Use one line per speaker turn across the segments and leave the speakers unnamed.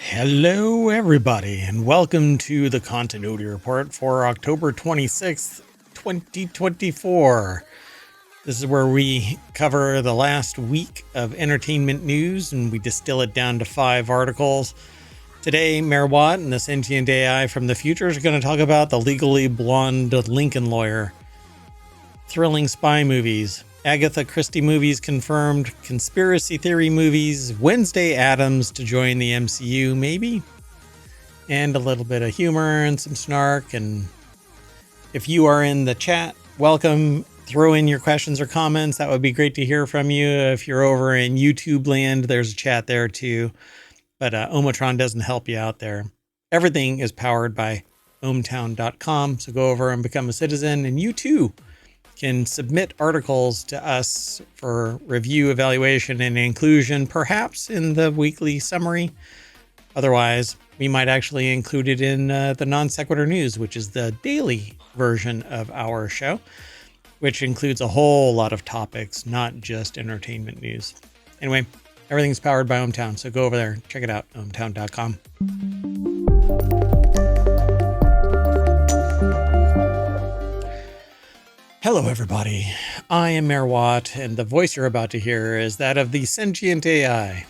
Hello, everybody, and welcome to the Continuity Report for October 26th, 2024. This is where we cover the last week of entertainment news and we distill it down to 5 articles. Today, Mayor Watt and the sentient AI from the future is going to talk about the legally blonde Lincoln lawyer, thrilling spy movies, Agatha Christie movies confirmed, conspiracy theory movies, Wednesday Addams to join the MCU, maybe, and a little bit of humor and some snark. And if you are in the chat, welcome. Throw in your questions or comments. That would be great to hear from you. If you're over in YouTube land, there's a chat there too. But Omatron doesn't help you out there. Everything is powered by ohmtown.com. So go over and become a citizen, and you too can submit articles to us for review, evaluation, and inclusion, perhaps in the weekly summary. Otherwise, we might actually include it in the Non Sequitur News, which is the daily version of our show, which includes a whole lot of topics, not just entertainment news. Anyway, everything's powered by ohmTown, so go over there, check it out, ohmtown.com. Hello, everybody. I am Mayor Watt, and the voice you're about to hear is that of the sentient AI.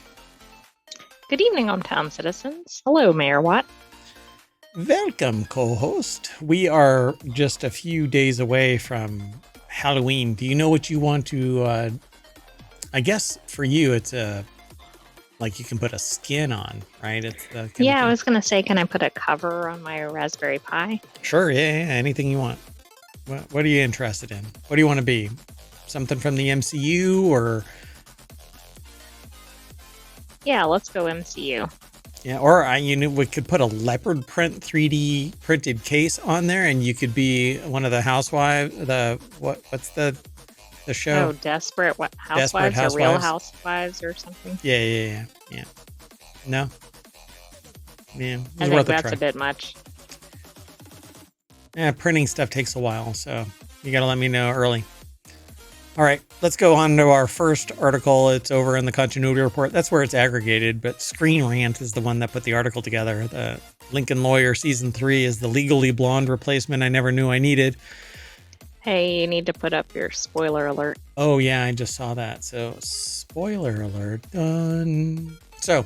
Good evening, hometown citizens. Hello, Mayor Watt.
Welcome, co-host. We are just a few days away from Halloween. Do you know what you want to, I guess for you, it's like you can put a skin on, right? It's the
I was going to say, can I put a cover on my Raspberry Pi?
Sure, yeah, anything you want. What are you interested in? What do you want to be? Something from the MCU or?
Yeah, let's go MCU.
Yeah, or we could put a leopard print 3D printed case on there, and you could be one of the housewives. What's the show?
Oh, Desperate Housewives or Real Housewives or something.
Yeah. No. Yeah,
I think that's a bit much.
Yeah, printing stuff takes a while, so you got to let me know early. All right, let's go on to our first article. It's over in the Continuity Report. That's where it's aggregated, but Screen Rant is the one that put the article together. The Lincoln Lawyer Season 3 is the legally blonde replacement I never knew I needed.
Hey, you need to put up your spoiler alert.
Oh, yeah, I just saw that. So, spoiler alert done. So,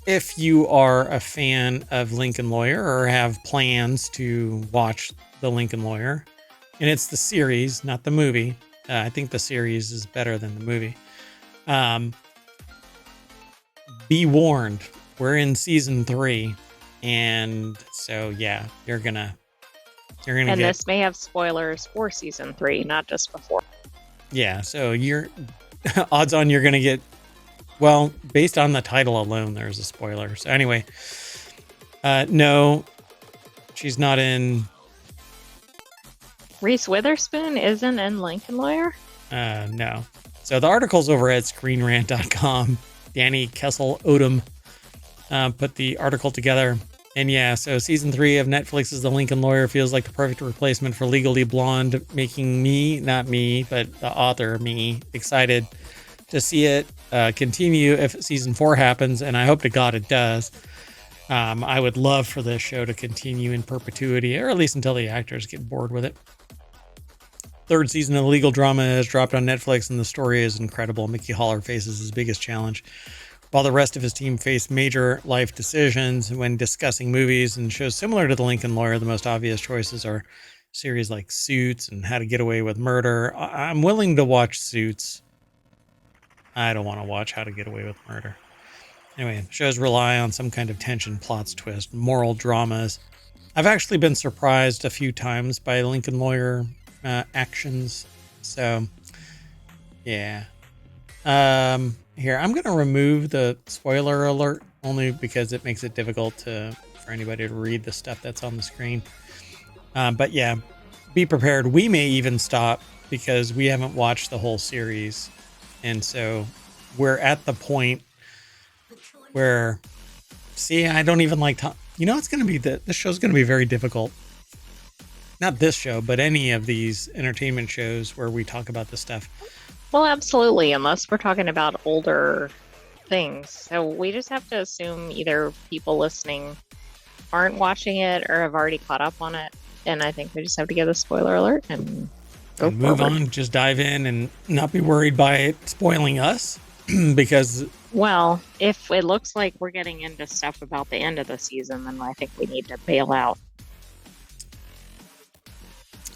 if you are a fan of Lincoln Lawyer or have plans to watch The Lincoln Lawyer, and it's the series, not the movie. I think the series is better than the movie. Be warned, we're in season 3, and so yeah, you're gonna.
And this may have spoilers for season 3, not just before.
Yeah, so you're odds on you're gonna get. Well, based on the title alone, there's a spoiler. So anyway, no, she's not in.
Reese Witherspoon isn't in Lincoln Lawyer?
No. So the article's over at screenrant.com. Danny Kessel Odom put the article together. And yeah, so season 3 of Netflix's The Lincoln Lawyer feels like the perfect replacement for Legally Blonde, making me, not me, but the author, me, excited to see it continue if season 4 happens, and I hope to God it does. I would love for this show to continue in perpetuity, or at least until the actors get bored with it. 3rd season of the legal drama has dropped on Netflix, and the story is incredible. Mickey Haller faces his biggest challenge, while the rest of his team face major life decisions when discussing movies and shows similar to The Lincoln Lawyer. The most obvious choices are series like Suits and How to Get Away with Murder. I'm willing to watch Suits. I don't want to watch How to Get Away with Murder. Anyway, shows rely on some kind of tension, plots, twist, moral dramas. I've actually been surprised a few times by Lincoln Lawyer actions. So, yeah. Here, I'm going to remove the spoiler alert only because it makes it difficult for anybody to read the stuff that's on the screen. But yeah, be prepared. We may even stop because we haven't watched the whole series. And so we're at the point where, see, I don't even like to, it's going to be this show's going to be very difficult. Not this show, but any of these entertainment shows where we talk about this stuff.
Well, absolutely, unless we're talking about older things. So we just have to assume either people listening aren't watching it or have already caught up on it. And I think we just have to get a spoiler alert and go
and move
forward.
on, just dive in and not be worried by it spoiling us because...
Well, if it looks like we're getting into stuff about the end of the season, then I think we need to bail out.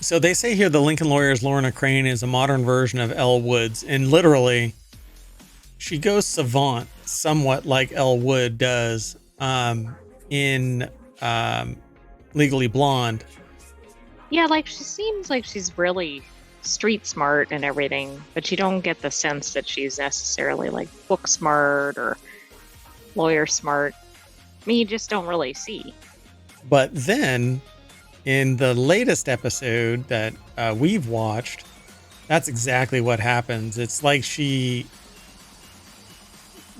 So they say here the Lincoln Lawyer's Lorna Crane is a modern version of Elle Woods, and literally she goes savant somewhat like Elle Wood does in Legally Blonde.
Yeah, like she seems like she's really street smart and everything, but you don't get the sense that she's necessarily like book smart or lawyer smart. I mean, you just don't really see.
But then in the latest episode that we've watched, that's exactly what happens. It's like she,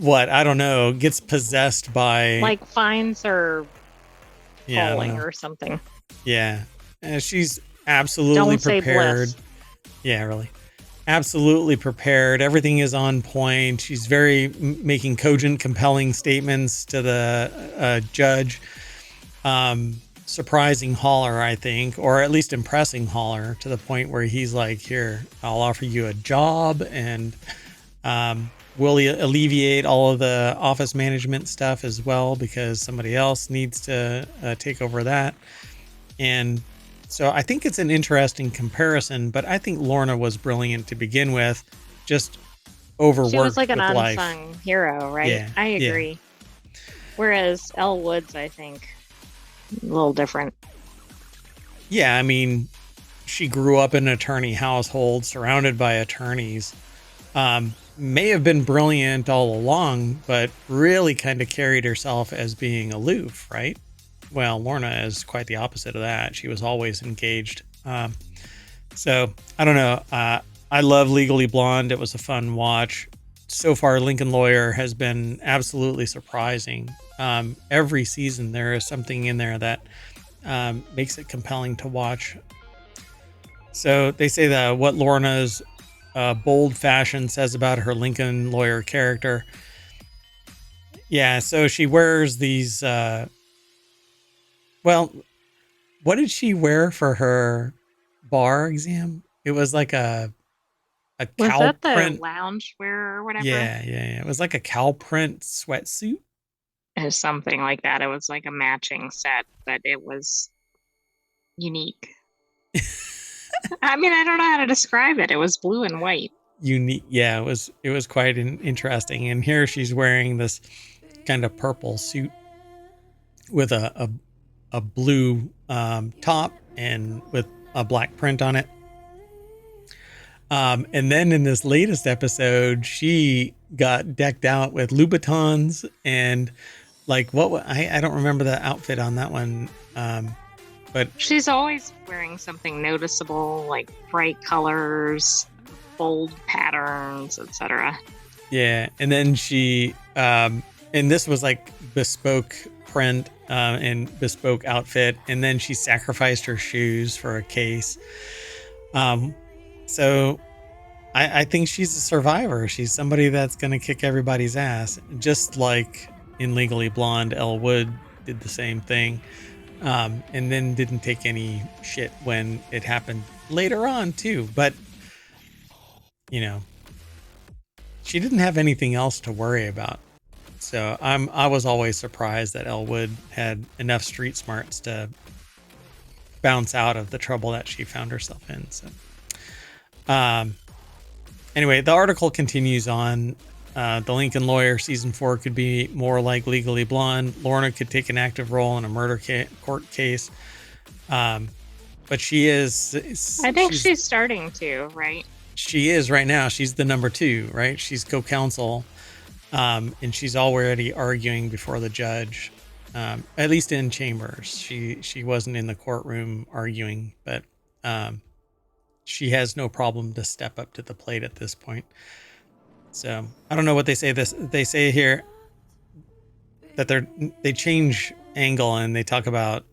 I don't know, gets possessed by...
Like finds her falling or something.
Yeah. And she's absolutely prepared. Yeah, really. Absolutely prepared. Everything is on point. She's very making cogent, compelling statements to the judge. Surprising Haller, I think, or at least impressing Haller to the point where he's like, here, I'll offer you a job and will alleviate all of the office management stuff as well because somebody else needs to take over that. And so I think it's an interesting comparison, but I think Lorna was brilliant to begin with, just overworked. She
was like an unsung hero, right?
Yeah,
I agree. Yeah. Whereas Elle Woods, I think, a little different.
Yeah, I mean, she grew up in an attorney household, surrounded by attorneys. May have been brilliant all along, but really kind of carried herself as being aloof, right? Well, Lorna is quite the opposite of that. She was always engaged. So I don't know. I love Legally Blonde. It was a fun watch. So far, Lincoln Lawyer has been absolutely surprising. Every season, there is something in there that makes it compelling to watch. So they say that what Lorna's bold fashion says about her Lincoln Lawyer character. Yeah, so she wears these... Well, what did she wear for her bar exam? It was like a cow print.
Was that the lounge wear or whatever?
Yeah. It was like a cow print sweatsuit.
Or something like that. It was like a matching set, but it was unique. I mean, I don't know how to describe it. It was blue and white.
Unique. Yeah, it was quite interesting. And here she's wearing this kind of purple suit with a blue top and with a black print on it. And then in this latest episode, she got decked out with Louboutins and like I don't remember the outfit on that one. But
she's always wearing something noticeable, like bright colors, bold patterns, etc.
Yeah, and then she and this was like bespoke print and bespoke outfit, and then she sacrificed her shoes for a case. So I think she's a survivor. She's somebody that's going to kick everybody's ass, just like in Legally Blonde. Elle Wood did the same thing, and then didn't take any shit when it happened later on too. But you know, she didn't have anything else to worry about. So I was always surprised that Elle Wood had enough street smarts to bounce out of the trouble that she found herself in. So, anyway, the article continues on. The Lincoln Lawyer season 4 could be more like Legally Blonde. Lorna could take an active role in a murder court case. But she is...
I think she's starting to, right?
She is right now. She's the number 2, right? She's co-counsel. And she's already arguing before the judge, at least in chambers. She wasn't in the courtroom arguing, but she has no problem to step up to the plate at this point. So I don't know what they say. They say here that they change angle and they talk about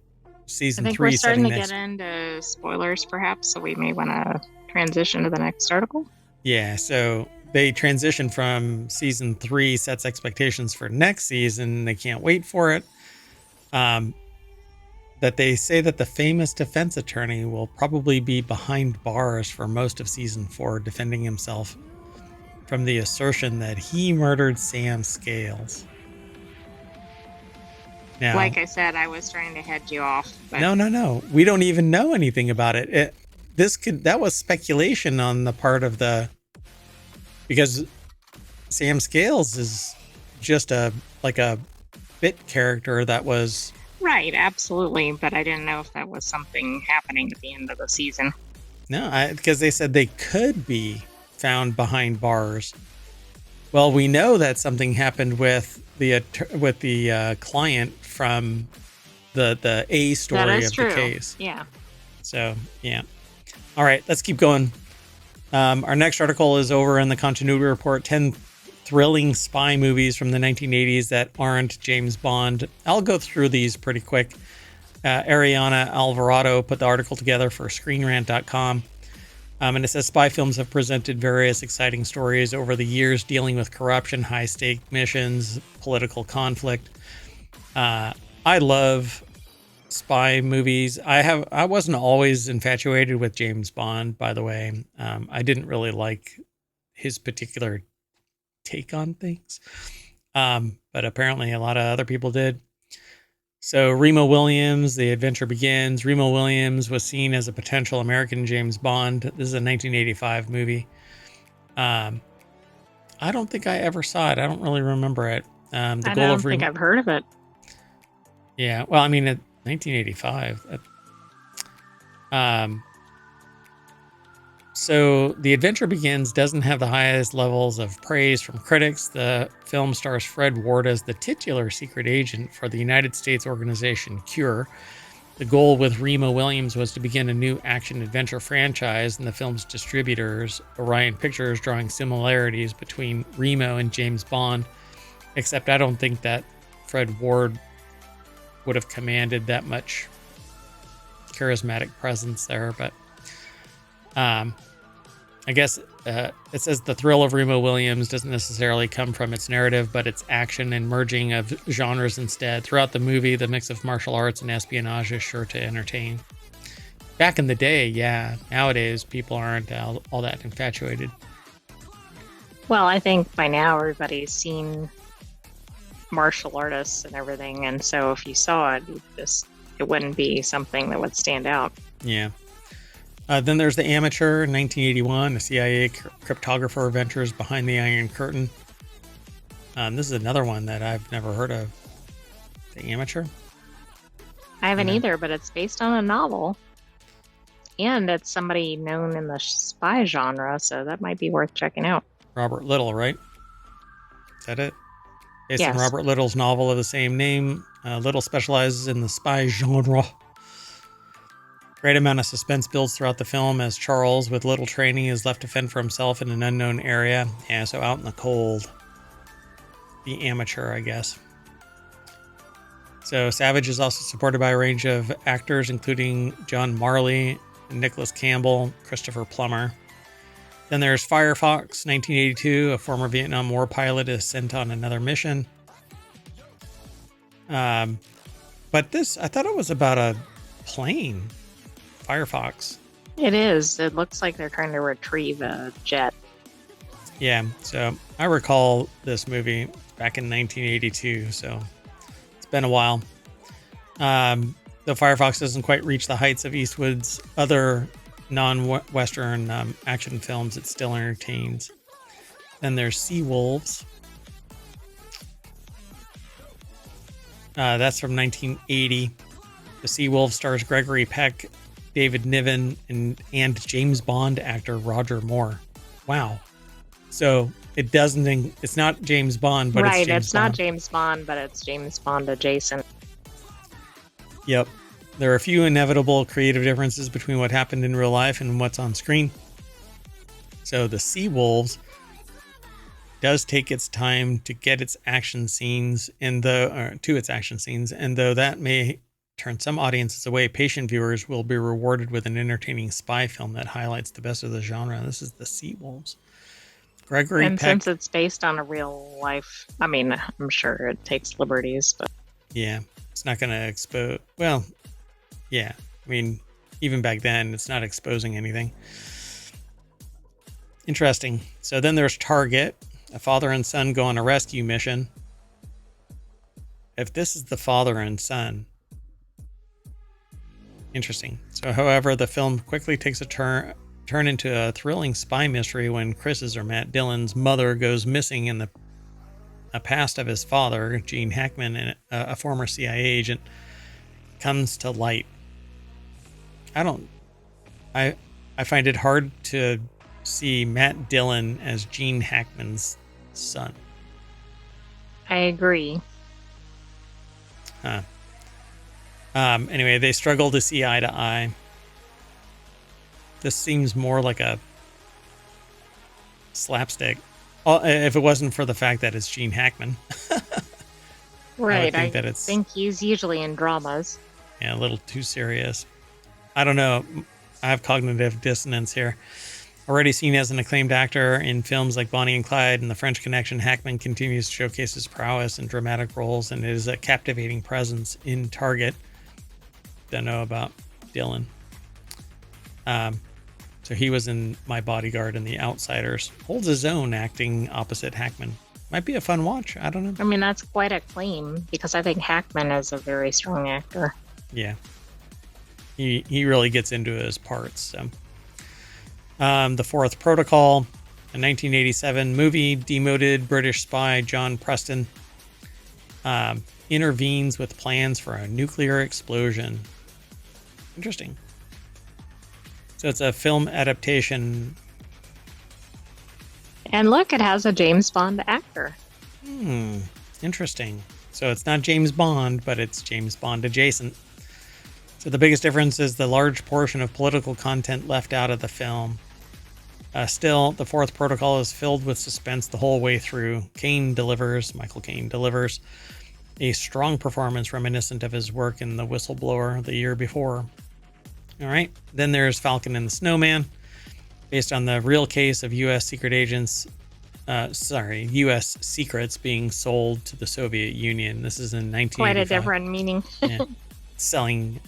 season 3. I think
we're starting to get into spoilers, perhaps. So we may want to transition to the next article.
Yeah. So they transition from season 3 sets expectations for next season. They can't wait for it. That they say that the famous defense attorney will probably be behind bars for most of season 4, defending himself from the assertion that he murdered Sam Scales. Now,
Like I said, I was trying to head you off. But
no. We don't even know anything about it. That was speculation on the part of because Sam Scales is just a bit character that was
right, absolutely. But I didn't know if that was something happening at the end of the season.
No, because they said they could be found behind bars. Well, we know that something happened with the client from the A story of
true.
the case.
Yeah.
So, yeah. All right, let's keep going. Our next article is over in the Continuity Report, 10 thrilling spy movies from the 1980s that aren't James Bond. I'll go through these pretty quick. Ariana Alvarado put the article together for ScreenRant.com. And it says spy films have presented various exciting stories over the years dealing with corruption, high-stake missions, political conflict. I love spy movies. I wasn't always infatuated with James Bond, by the way. I didn't really like his particular take on things. But apparently a lot of other people did. So Remo Williams, The Adventure Begins. Remo Williams was seen as a potential American James Bond. This is a 1985 movie. I don't think I ever saw it. I don't really remember it.
I don't think I've heard of it.
Yeah, well, I mean, 1985. So The Adventure Begins doesn't have the highest levels of praise from critics. The film stars Fred Ward as the titular secret agent for the United States organization CURE. The goal with Remo Williams was to begin a new action-adventure franchise, and the film's distributors, Orion Pictures, drawing similarities between Remo and James Bond, except I don't think that Fred Ward would have commanded that much charismatic presence there, but I guess it says the thrill of Remo Williams doesn't necessarily come from its narrative, but its action and merging of genres instead. Throughout the movie, the mix of martial arts and espionage is sure to entertain. Back in the day, yeah. Nowadays, people aren't all that infatuated.
Well, I think by now everybody's seen martial artists and everything, and so if you saw it, it wouldn't be something that would stand out.
Yeah. Then there's The Amateur, 1981. A CIA cryptographer ventures behind the Iron Curtain. This is another one that I've never heard of. The Amateur?
I haven't either, but it's based on a novel. And it's somebody known in the spy genre, so that might be worth checking out. Robert
Little, right? Is that it? Based on Robert Little's novel of the same name. Little specializes in the spy genre. Great amount of suspense builds throughout the film as Charles, with little training, is left to fend for himself in an unknown area. Yeah, so out in the cold. The Amateur, I guess. So Savage is also supported by a range of actors, including John Marley, Nicholas Campbell, Christopher Plummer. Then there's Firefox, 1982. A former Vietnam War pilot is sent on another mission. But this, I thought it was about a plane. Firefox.
It is. It looks like they're trying to retrieve a jet.
Yeah, so I recall this movie back in 1982, so it's been a while. Though Firefox doesn't quite reach the heights of Eastwood's other non-Western action films, it still entertains. Then there's Seawolves. That's from 1980. The Seawolves stars Gregory Peck, David Niven, and James Bond actor Roger Moore. Wow. So it's not James Bond, but
right,
it's James Bond.
Not James Bond, but it's James Bond adjacent.
Yep. There are a few inevitable creative differences between what happened in real life and what's on screen. So the Seawolves does take its time to get its action scenes, and though that may turn some audiences away, patient viewers will be rewarded with an entertaining spy film that highlights the best of the genre. This is the Seawolves. Gregory
And
Peck.
since it's based on a real life, I mean, I'm sure it takes liberties, but
Yeah, it's not going to expose. Well, yeah. I mean, even back then, it's not exposing anything. Interesting. So then there's Target. A father and son go on a rescue mission. If this is the father and son, interesting. So, however, the film quickly takes a turn into a thrilling spy mystery when Chris's or Matt Dillon's mother goes missing in the past of his father, Gene Hackman, and a former CIA agent, comes to light. I find it hard to see Matt Dillon as Gene Hackman's son.
I agree.
Huh. Anyway, they struggle to see eye to eye. This seems more like a slapstick. If it wasn't for the fact that it's Gene Hackman.
Right.
I
I think he's usually in dramas.
Yeah, a little too serious. I don't know. I have cognitive dissonance here. Already seen as an acclaimed actor in films like Bonnie and Clyde and The French Connection, Hackman continues to showcase his prowess in dramatic roles and is a captivating presence in Target. Don't know about Dylan. So he was in My Bodyguard and The Outsiders. Holds his own acting opposite Hackman. Might be a fun watch. I don't know.
I mean, that's quite a claim because I think Hackman is a very strong actor.
Yeah. He really gets into his parts. So. The Fourth Protocol, a 1987 movie. Demoted British spy John Preston intervenes with plans for a nuclear explosion. Interesting. So it's a film adaptation.
And look, it has a James Bond actor.
Interesting. So it's not James Bond, but it's James Bond adjacent. So the biggest difference is the large portion of political content left out of the film. Still, The Fourth Protocol is filled with suspense the whole way through. Michael Caine delivers a strong performance reminiscent of his work in The Whistleblower the year before. All right, then there's Falcon and the Snowman, based on the real case of U.S. U.S. secrets being sold to the Soviet Union. This is in 1985.
Quite a different meaning.
Yeah. Selling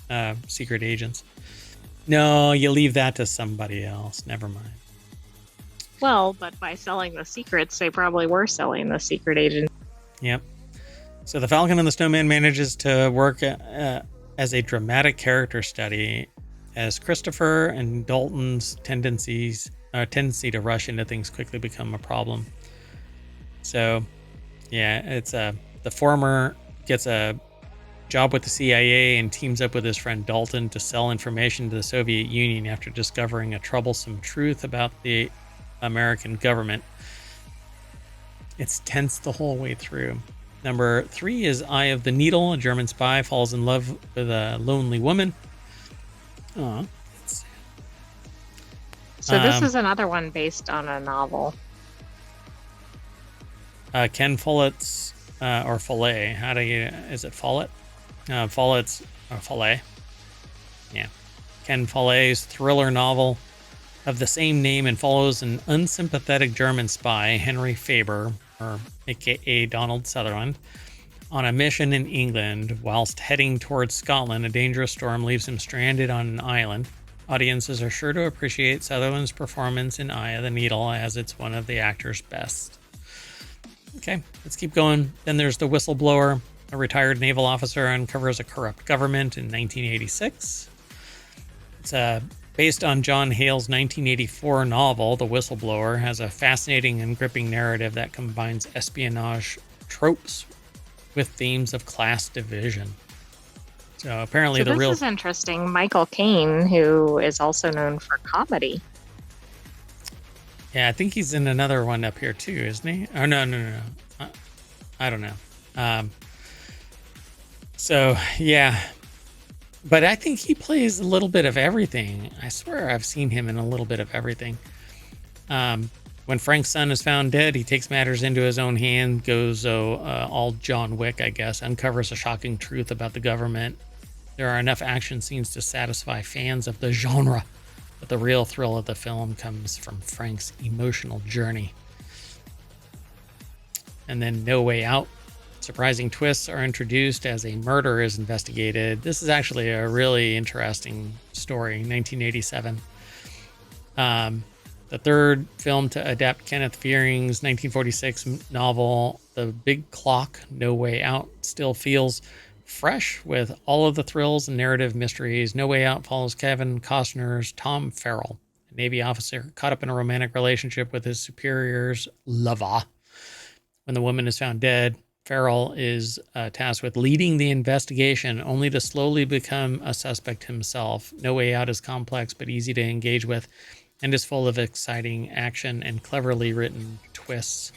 secret agents. No, you leave that to somebody else. Never mind.
Well, but by selling the secrets, they probably were selling the secret agent.
Yep. So the Falcon and the Snowman manages to work as a dramatic character study as Christopher and Dalton's tendency to rush into things quickly become a problem. So, yeah, it's the former gets a job with the CIA and teams up with his friend Dalton to sell information to the Soviet Union after discovering a troublesome truth about the American government. It's tense the whole way through. Number 3 is Eye of the Needle. A German spy falls in love with a lonely woman. Oh,
so this is another one based on a novel.
Ken Follett's or Follett. Is it Follett? Follett's or Follett. Yeah. Ken Follett's thriller novel of the same name and follows an unsympathetic German spy, Henry Faber, or aka Donald Sutherland, on a mission in England. Whilst heading towards Scotland, a dangerous storm leaves him stranded on an island. Audiences are sure to appreciate Sutherland's performance in Eye of the Needle, as it's one of the actor's best. Okay, let's keep going. Then there's The Whistleblower. A retired naval officer uncovers a corrupt government in 1986. It's based on John Hale's 1984 novel, The Whistleblower. Has a fascinating and gripping narrative that combines espionage tropes with themes of class division. So apparently
this is interesting. Michael Caine, who is also known for comedy.
Yeah, I think he's in another one up here too, isn't he? Oh, no. I don't know. So, yeah. But I think he plays a little bit of everything. I swear I've seen him in a little bit of everything. When Frank's son is found dead, he takes matters into his own hand, goes all John Wick, I guess, uncovers a shocking truth about the government. There are enough action scenes to satisfy fans of the genre, but the real thrill of the film comes from Frank's emotional journey. And then No Way Out. Surprising twists are introduced as a murder is investigated. This is actually a really interesting story, 1987. The third film to adapt Kenneth Fearing's 1946 novel, The Big Clock, No Way Out, still feels fresh with all of the thrills and narrative mysteries. No Way Out follows Kevin Costner's Tom Farrell, a Navy officer caught up in a romantic relationship with his superior's lover. When the woman is found dead, Farrell is tasked with leading the investigation, only to slowly become a suspect himself. No Way Out is complex but easy to engage with, and is full of exciting action and cleverly written twists.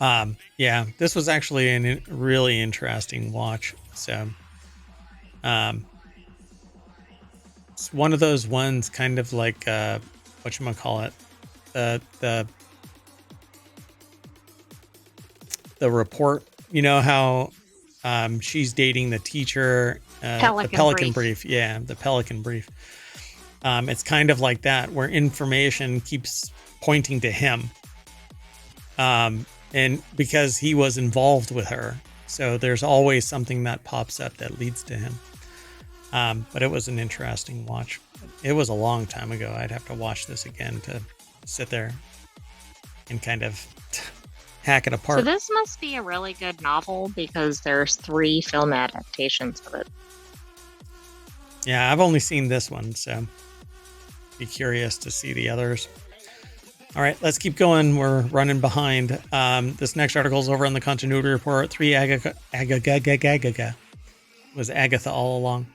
Yeah, this was actually a really interesting watch. So, it's one of those ones, kind of like whatchamacallit, the report. You know how she's dating the teacher, the Pelican Brief. Yeah, the Pelican Brief. It's kind of like that, where information keeps pointing to him. And because he was involved with her. So there's always something that pops up that leads to him. But it was an interesting watch. It was a long time ago. I'd have to watch this again to sit there and kind of hack it apart.
So this must be a really good novel because there's 3 film adaptations of it.
Yeah, I've only seen this one, so be curious to see the others. All right, let's keep going. We're running behind. This next article is over on the Continuity Report. 3 was Agatha all along.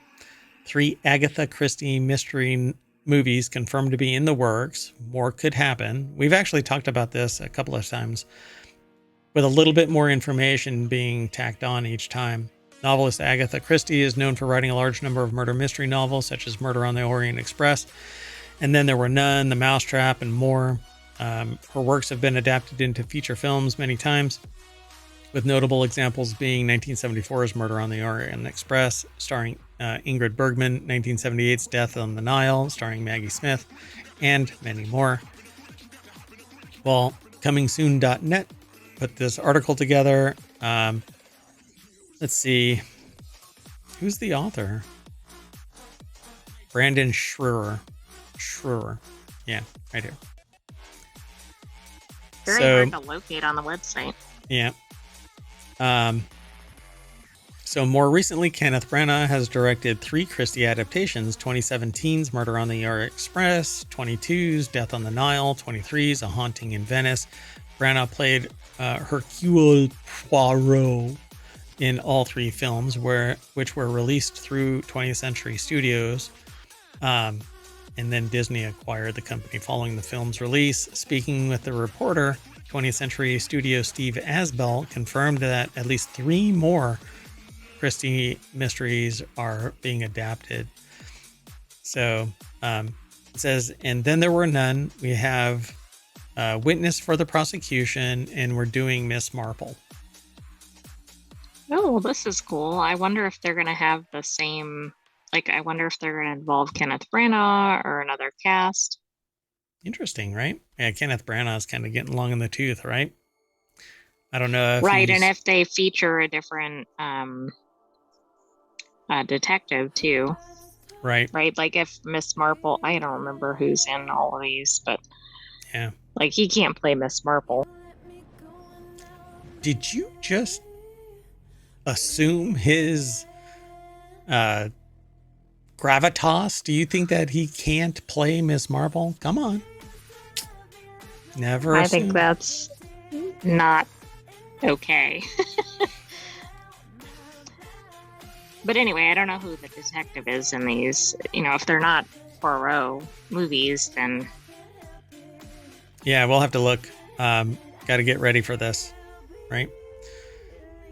3 Agatha Christie mystery movies confirmed to be in the works. More could happen. We've actually talked about this a couple of times, with a little bit more information being tacked on each time. Novelist Agatha Christie is known for writing a large number of murder mystery novels, such as Murder on the Orient Express, And Then There Were None, The Mousetrap, and more. Her works have been adapted into feature films many times, with notable examples being 1974's Murder on the Orient Express, starring Ingrid Bergman, 1978's Death on the Nile, starring Maggie Smith, and many more. Well, comingsoon.net put this article together. Let's see. Who's the author? Brandon Schroer. Yeah, right here.
Very hard to locate on the website.
Yeah. So more recently, Kenneth Branagh has directed 3 Christie adaptations: 2017's Murder on the Orient Express, 22's Death on the Nile, 23's A Haunting in Venice. Branagh played Hercule Poirot in all 3 films, which were released through 20th Century Studios. And then Disney acquired the company following the film's release. Speaking with the reporter, 20th Century Studio Steve Asbell confirmed that at least 3 more Christie mysteries are being adapted. So it says, and then there were none. We have witness for the prosecution, and we're doing Miss Marple.
Oh, this is cool. I wonder if they're going to have the same... I wonder if they're going to involve Kenneth Branagh or another cast.
Interesting, right? Yeah, Kenneth Branagh is kind of getting long in the tooth, right? I don't know if
right, and if they feature a different detective too.
Right.
Right, like if Miss Marple, I don't remember who's in all of these, but
yeah,
like he can't play Miss Marple.
Did you just assume his gravitas? Do you think that he can't play Miss Marple? Come on. Never.
I think that's not okay. But anyway, I don't know who the detective is in these. You know, if they're not Poirot movies, then...
Yeah, we'll have to look. Got to get ready for this, right?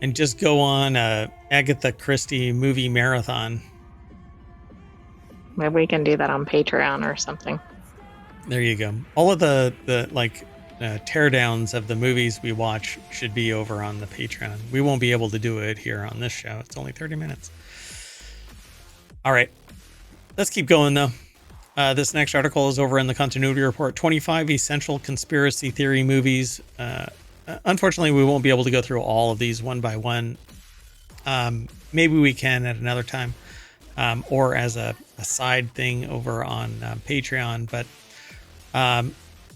And just go on Agatha Christie movie marathon.
Maybe we can do that on Patreon or something.
There you go. All of the teardowns of the movies we watch should be over on the Patreon. We won't be able to do it here on this show. It's only 30 minutes. All right. Let's keep going, though. This next article is over in the Continuity Report. 25 essential conspiracy theory movies unfortunately, we won't be able to go through all of these one by one. Maybe we can at another time, or as a side thing over on Patreon. But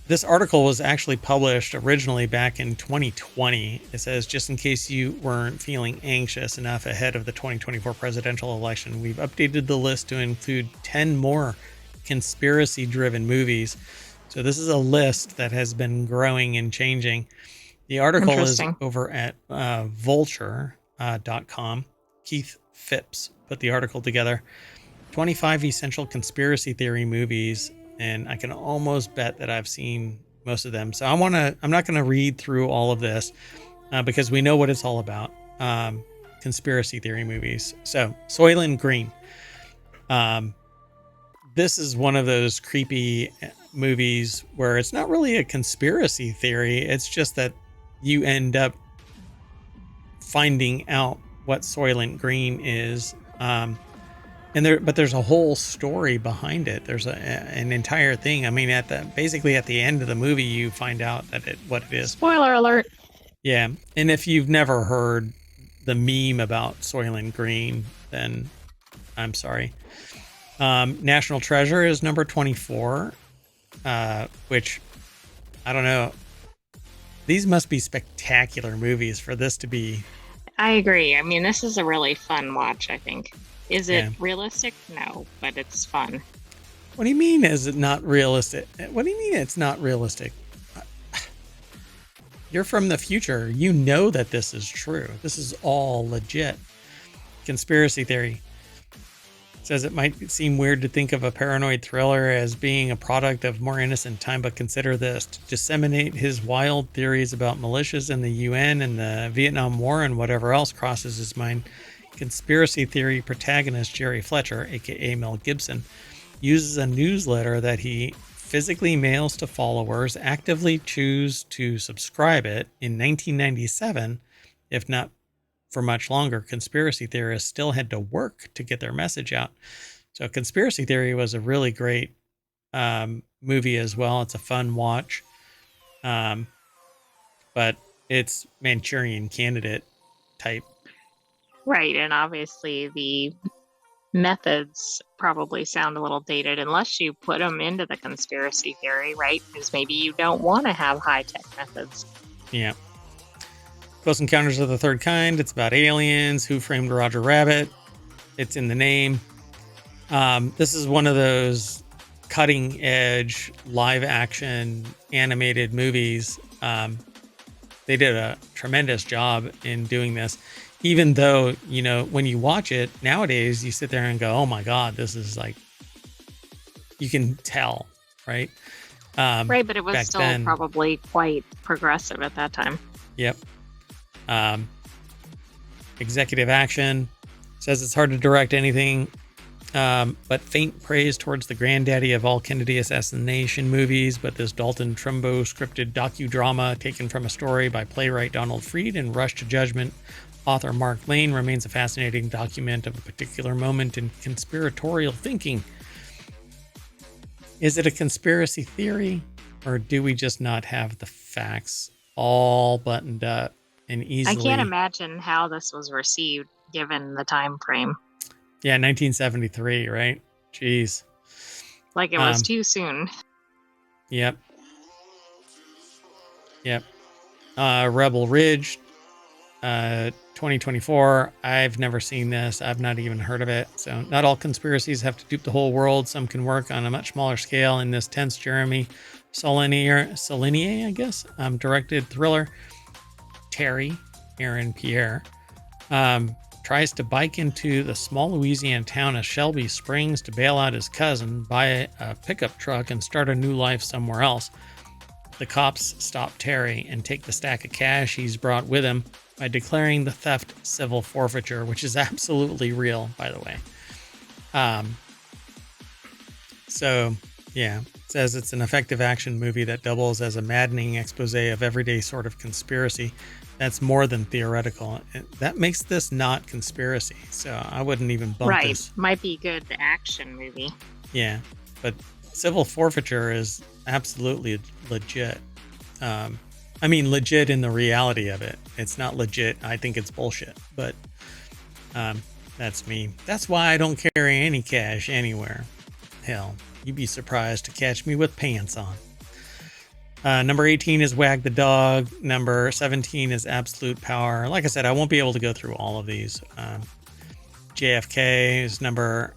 this article was actually published originally back in 2020. It says, just in case you weren't feeling anxious enough ahead of the 2024 presidential election, we've updated the list to include 10 more conspiracy-driven movies. So this is a list that has been growing and changing. The article is over at vulture.com. Keith Phipps put the article together. 25 essential conspiracy theory movies, and I can almost bet that I've seen most of them. So I'm not going to read through all of this because we know what it's all about. Conspiracy theory movies. So Soylent Green. This is one of those creepy movies where it's not really a conspiracy theory. It's just that you end up finding out what Soylent Green is. But there's a whole story behind it. There's an entire thing. I mean, basically at the end of the movie, you find out what it is.
Spoiler alert.
Yeah, and if you've never heard the meme about Soylent Green, then I'm sorry. National Treasure is number 24, which I don't know. These must be spectacular movies for this to be.
I agree. I mean, this is a really fun watch, I think. Is it realistic? No, but it's fun.
What do you mean, is it not realistic? What do you mean it's not realistic? You're from the future. You know that this is true. This is all legit. Conspiracy theory. It says it might seem weird to think of a paranoid thriller as being a product of more innocent time, but consider this. To disseminate his wild theories about militias and the UN and the Vietnam War and whatever else crosses his mind, conspiracy theory protagonist Jerry Fletcher, aka Mel Gibson, uses a newsletter that he physically mails to followers, actively choose to subscribe it. In 1997, if not for much longer, conspiracy theorists still had to work to get their message out. So Conspiracy Theory was a really great movie as well. It's a fun watch. But it's Manchurian Candidate type.
Right, and obviously the methods probably sound a little dated unless you put them into the conspiracy theory, right? Because maybe you don't want to have high-tech methods.
Yeah. Close Encounters of the Third Kind. It's about aliens. Who Framed Roger Rabbit? It's in the name. This is one of those cutting-edge live-action animated movies. They did a tremendous job in doing this. Even though, when you watch it nowadays, you sit there and go, oh my God, this is like, you can tell, right?
Right, but it was still probably quite progressive at that time.
Yep. Executive Action says it's hard to direct anything, but faint praise towards the granddaddy of all Kennedy assassination movies. But this Dalton Trumbo scripted docudrama taken from a story by playwright Donald Freed and Rush to Judgment author Mark Lane remains a fascinating document of a particular moment in conspiratorial thinking. Is it a conspiracy theory, or do we just not have the facts all buttoned up and easily?
I can't imagine how this was received given the time frame.
Yeah, 1973, right? Jeez.
Like it was too soon.
Yep. Rebel Ridge, 2024. I've never seen this. I've not even heard of it. So not all conspiracies have to dupe the whole world. Some can work on a much smaller scale. In this tense Jeremy Saulnier, I guess, directed thriller, Terry Aaron Pierre tries to bike into the small Louisiana town of Shelby Springs to bail out his cousin, buy a pickup truck, and start a new life somewhere else. The cops stop Terry and take the stack of cash he's brought with him by declaring the theft civil forfeiture, which is absolutely real, by the way. So, yeah, it says it's an effective action movie that doubles as a maddening expose of everyday sort of conspiracy. That's more than theoretical. That makes this not conspiracy, so I wouldn't even bump this.
Right, might be good action movie.
Yeah, but civil forfeiture is absolutely legit. I mean, legit in the reality of it. It's not legit. I think it's bullshit. But that's me. That's why I don't carry any cash anywhere. Hell, you'd be surprised to catch me with pants on. Number 18 is Wag the Dog. Number 17 is Absolute Power. Like I said, I won't be able to go through all of these. JFK is number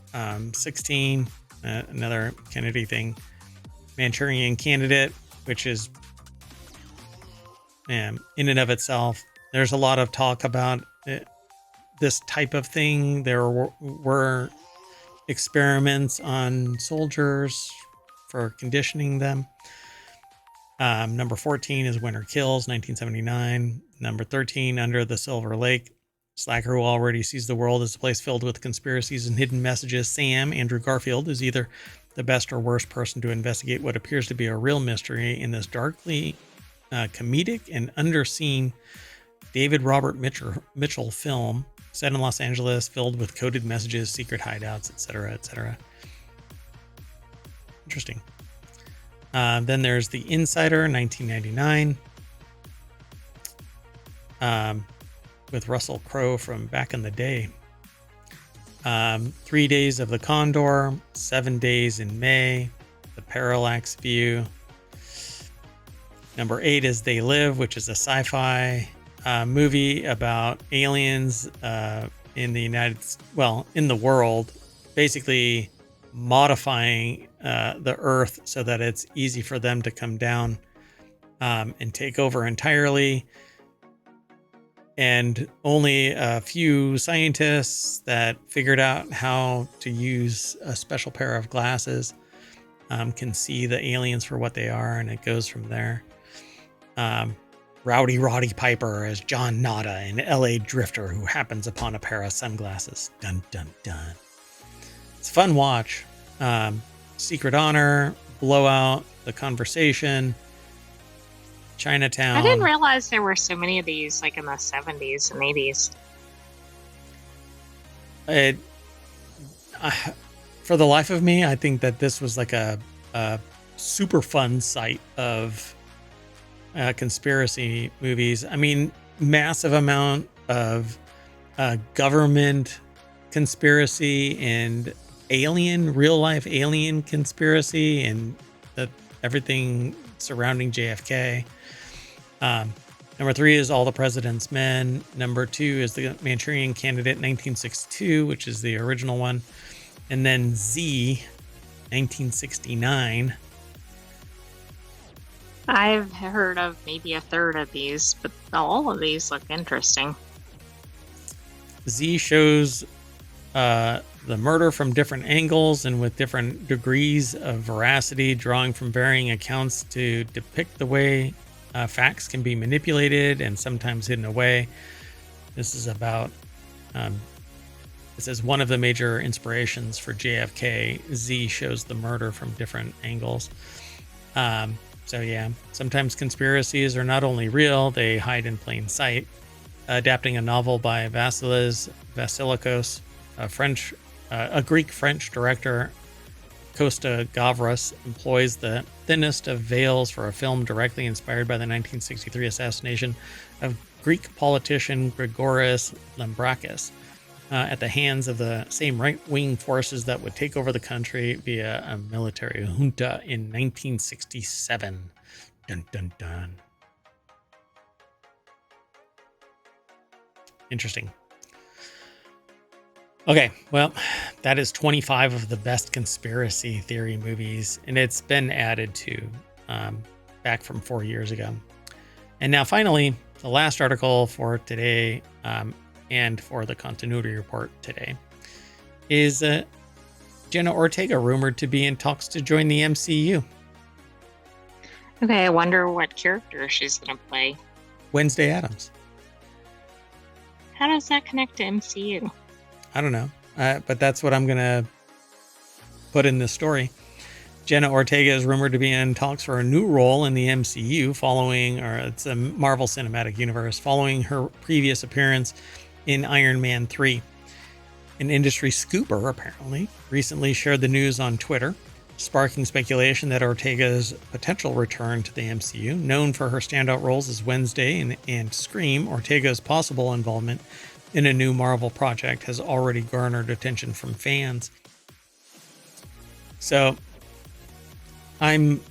16, another Kennedy thing. Manchurian Candidate, which is in and of itself, there's a lot of talk about this type of thing. There were experiments on soldiers for conditioning them. Number 14 is Winter Kills, 1979. Number 13, Under the Silver Lake. Slacker, who already sees the world as a place filled with conspiracies and hidden messages. Sam, Andrew Garfield, is either the best or worst person to investigate what appears to be a real mystery in this darkly comedic and underseen David Robert Mitchell film set in Los Angeles, filled with coded messages, secret hideouts, etc., etc. Interesting. Then there's The Insider, 1999, with Russell Crowe from back in the day. 3 Days of the Condor, 7 Days in May, The Parallax View. Number 8 is They Live, which is a sci-fi movie about aliens in the world, basically modifying the Earth so that it's easy for them to come down and take over entirely. And only a few scientists that figured out how to use a special pair of glasses can see the aliens for what they are, and it goes from there. Rowdy Roddy Piper as John Nada, an LA drifter who happens upon a pair of sunglasses. Dun, dun, dun. It's a fun watch. Secret Honor, Blowout, The Conversation, Chinatown.
I didn't realize there were so many of these, like in the 70s and 80s.
For the life of me, I think that this was like a super fun site of conspiracy movies. I mean, massive amount of government conspiracy and real life alien conspiracy, and everything surrounding JFK. Number 3 is All the President's Men. Number 2 is The Manchurian Candidate, 1962, which is the original one. And then Z, 1969.
I've heard of maybe a third of these, but all of these look interesting.
Z shows the murder from different angles and with different degrees of veracity, drawing from varying accounts to depict the way facts can be manipulated and sometimes hidden away. This is about, this is one of the major inspirations for JFK. Z shows the murder from different angles. So yeah, sometimes conspiracies are not only real, they hide in plain sight. Adapting a novel by Vasilikos, a Greek-French director, Costa Gavras, employs the thinnest of veils for a film directly inspired by the 1963 assassination of Greek politician Grigoris Lambrakis at the hands of the same right-wing forces that would take over the country via a military junta in 1967. Dun, dun, dun. Interesting. Okay, well, that is 25 of the best conspiracy theory movies, and it's been added to back from 4 years ago. And now finally, the last article for today and for the continuity report today is Jenna Ortega rumored to be in talks to join the MCU.
Okay, I wonder what character she's going to play.
Wednesday Addams.
How does that connect to MCU?
I don't know, but that's what I'm going to put in this story. Jenna Ortega is rumored to be in talks for a new role in the MCU it's a Marvel Cinematic Universe, following her previous appearance in Iron Man 3. An industry scooper, apparently, recently shared the news on Twitter. sparking speculation that Ortega's potential return to the MCU. Known for her standout roles as Wednesday and Scream, Ortega's possible involvement in a new Marvel project has already garnered attention from fans. So I'm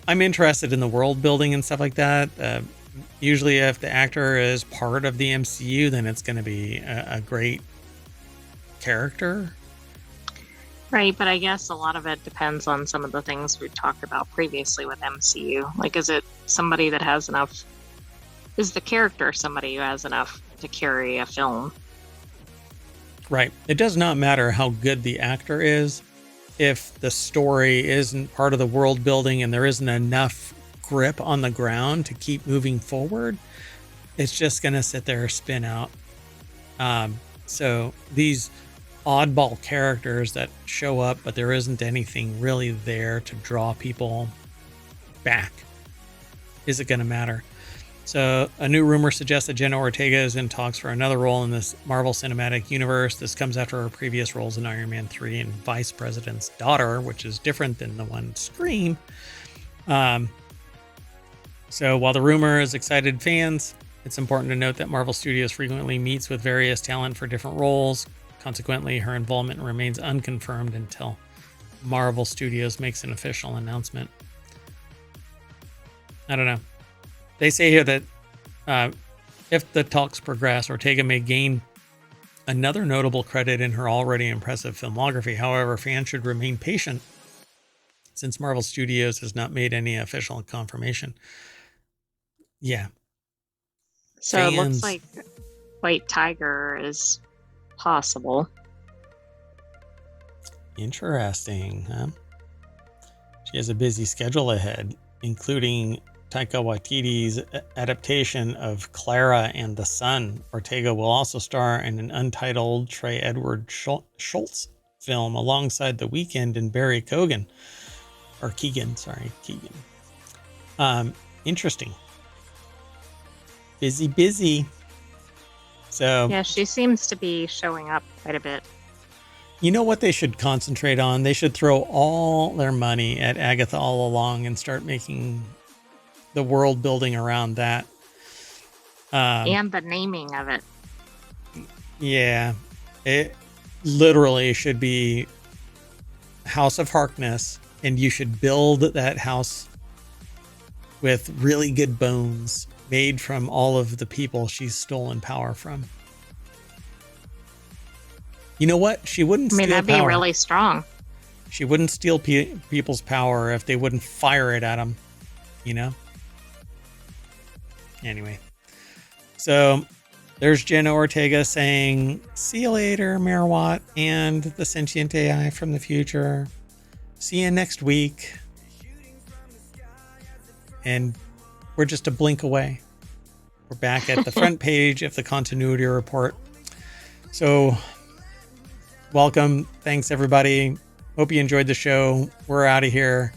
interested in the world building and stuff like that. Usually if the actor is part of the MCU, then it's going to be a great character.
Right, but I guess a lot of it depends on some of the things we've talked about previously with MCU. Like, is it somebody that has enough? Is the character somebody who has enough to carry a film?
Right. It does not matter how good the actor is if the story isn't part of the world building and there isn't enough grip on the ground to keep moving forward. It's just going to sit there, spin out. So these oddball characters that show up, but there isn't anything really there to draw people back. Is it going to matter? So a new rumor suggests that Jenna Ortega is in talks for another role in this Marvel Cinematic Universe. This comes after her previous roles in Iron Man 3 and Vice President's Daughter, which is different than the one Scream. So while the rumor has excited fans, it's important to note that Marvel Studios frequently meets with various talent for different roles. Consequently, her involvement remains unconfirmed until Marvel Studios makes an official announcement. I don't know. They say here that if the talks progress, Ortega may gain another notable credit in her already impressive filmography. However, fans should remain patient since Marvel Studios has not made any official confirmation. Yeah.
So it looks like White Tiger is possible.
Interesting, huh? She has a busy schedule ahead, including Taika Waititi's adaptation of Clara and the Sun. Ortega will also star in an untitled Trey Edward Schultz film alongside The Weeknd and Barry Keoghan. Or Keegan, sorry, Keegan. Interesting. Busy. So
yeah, she seems to be showing up quite a bit.
You know what they should concentrate on? They should throw all their money at Agatha All Along and start making the world building around that.
And the naming of it.
Yeah. It literally should be House of Harkness, and you should build that house with really good bones made from all of the people she's stolen power from. You know what? She wouldn't steal
that'd
power.
Be really strong.
She wouldn't steal people's power if they wouldn't fire it at them, you know? Anyway. So there's Jenna Ortega saying, "See you later, Mayor Watt and the sentient AI from the future. See you next week." And we're just a blink away. We're back at the front page of the continuity report. So welcome. Thanks, everybody. Hope you enjoyed the show. We're out of here.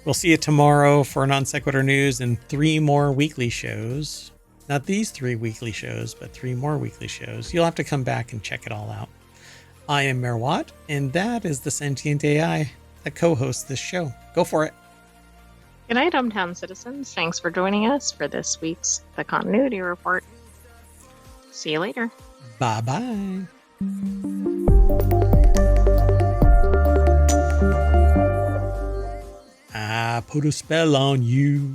We'll see you tomorrow for Non Sequitur News and 3 more weekly shows. Not these 3 weekly shows, but 3 more weekly shows. You'll have to come back and check it all out. I am Mayor Watt, and that is the sentient AI that co-hosts this show. Go for it.
Good night, hometown citizens. Thanks for joining us for this week's The Continuity Report. See you later.
Bye-bye. I put a spell on you.